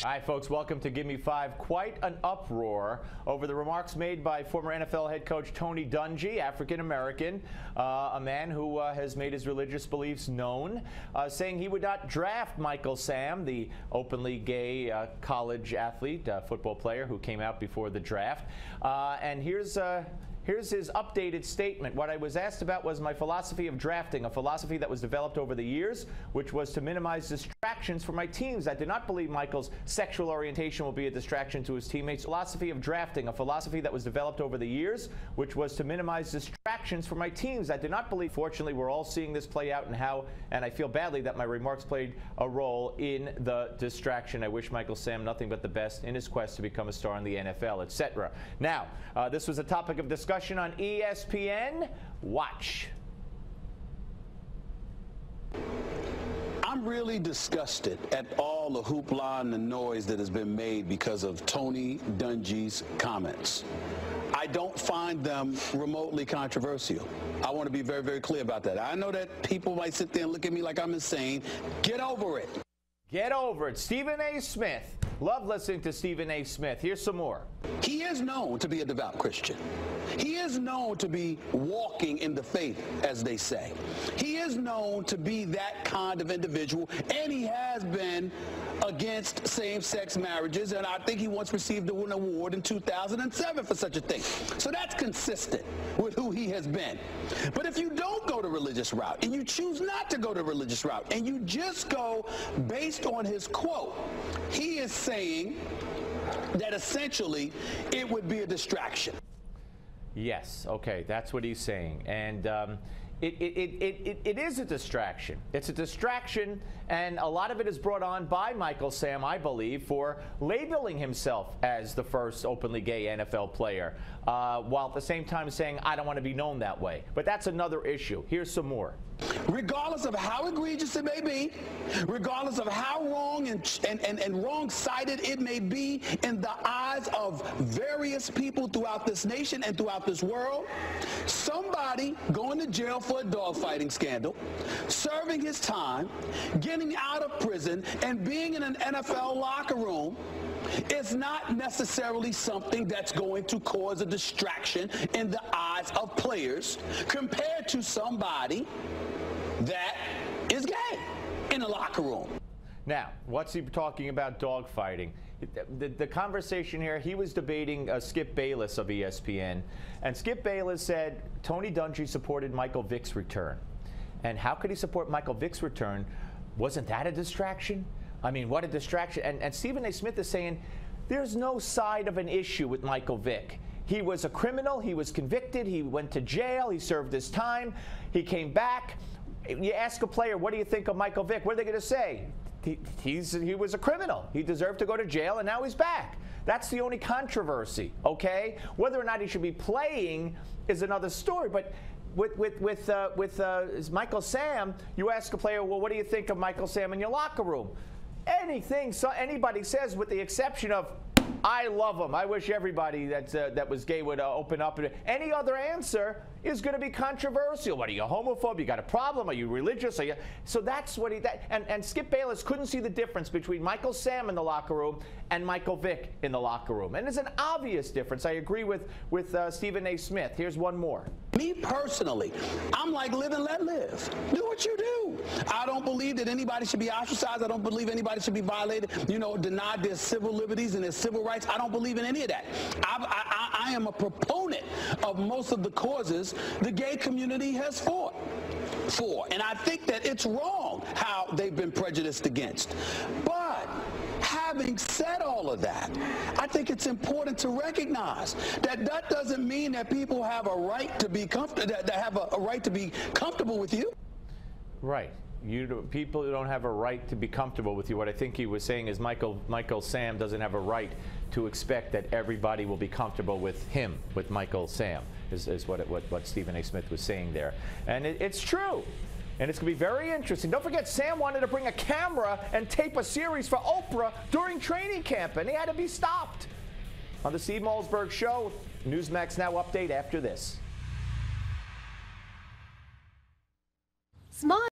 All right, folks, welcome to Give Me Five. Quite an uproar over the remarks made by former NFL head coach Tony Dungy, African-American, a man who has made his religious beliefs known, saying he would not draft Michael Sam, the openly gay college athlete, football player who came out before the draft. And here's his updated statement. What I was asked about was my philosophy of drafting, a philosophy that was developed over the years, which was to minimize distractions for my teams. I did not believe Michael's sexual orientation will be a distraction to his teammates. Philosophy of drafting, a philosophy that was developed over the years, which was to minimize distractions for my teams. I did not believe. Fortunately, we're all seeing this play out and I feel badly that my remarks played a role in the distraction. I wish Michael Sam nothing but the best in his quest to become a star in the NFL, etc. Now, this was a topic of discussion on ESPN. Watch. I'm really disgusted at all the hoopla and the noise that has been made because of Tony Dungy's comments. I don't find them remotely controversial. I want to be very, very clear about that. I know that people might sit there and look at me like I'm insane. Get over it. Get over it. Stephen A. Smith. Love listening to Stephen A. Smith. Here's some more. He is known to be a devout Christian. He is known to be walking in the faith, as they say. He is known to be that kind of individual, and he has been against same-sex marriages, and I think he once received an award in 2007 for such a thing. So that's consistent with who he has been. But if you don't go the religious route, and you choose not to go the religious route, and you just go based on his quote, he is saying that essentially it would be a distraction. Yes, okay, that's what he's saying. And it is a distraction. It's a distraction, and a lot of it is brought on by Michael Sam, I believe, for labeling himself as the first openly gay NFL player, while at the same time saying, I don't want to be known that way. But that's another issue. Here's some more. Regardless of how egregious it may be, regardless of how wrong and wrong-sided it may be in the eyes of various people throughout this nation and throughout this world, somebody going to jail for a dogfighting scandal, serving his time, getting out of prison, and being in an NFL locker room is not necessarily something that's going to cause a distraction in the eyes of players compared to somebody that is gay in the locker room. Now, what's he talking about dogfighting? The conversation here, he was debating Skip Bayless of ESPN, and Skip Bayless said Tony Dungy supported Michael Vick's return. And how could he support Michael Vick's return? Wasn't that a distraction? I mean, what a distraction. And Stephen A. Smith is saying there's no side of an issue with Michael Vick. He was a criminal. He was convicted. He went to jail. He served his time. He came back. You ask a player, what do you think of Michael Vick? What are they going to say? He was a criminal. He deserved to go to jail, and now he's back. That's the only controversy, okay? Whether or not he should be playing is another story. But with Michael Sam, you ask a player, well, what do you think of Michael Sam in your locker room? Anything anybody says, with the exception of, I love him. I wish everybody that was gay would open up. Any other answer is going to be controversial. What, are you a homophobe? You got a problem? Are you religious? So that's what and Skip Bayless couldn't see the difference between Michael Sam in the locker room and Michael Vick in the locker room. And there's an obvious difference. I agree with Stephen A. Smith. Here's one more. Me personally, I'm like, live and let live. Do what you do. I don't believe that anybody should be ostracized. I don't believe anybody should be violated, denied their civil liberties and their civil rights. I don't believe in any of that. I am a proponent of most of the causes the gay community has fought for. And I think that it's wrong how they've been prejudiced against. But having said all of that, I think it's important to recognize that that doesn't mean that people have a right to be comfortable with you. Right. People don't have a right to be comfortable with you. What I think he was saying is Michael Sam doesn't have a right to expect that everybody will be comfortable with him, with Michael Sam, is what Stephen A. Smith was saying there. And it's true. And it's going to be very interesting. Don't forget, Sam wanted to bring a camera and tape a series for Oprah during training camp, and he had to be stopped. On the Steve Malzberg Show, Newsmax Now update after this. Smart.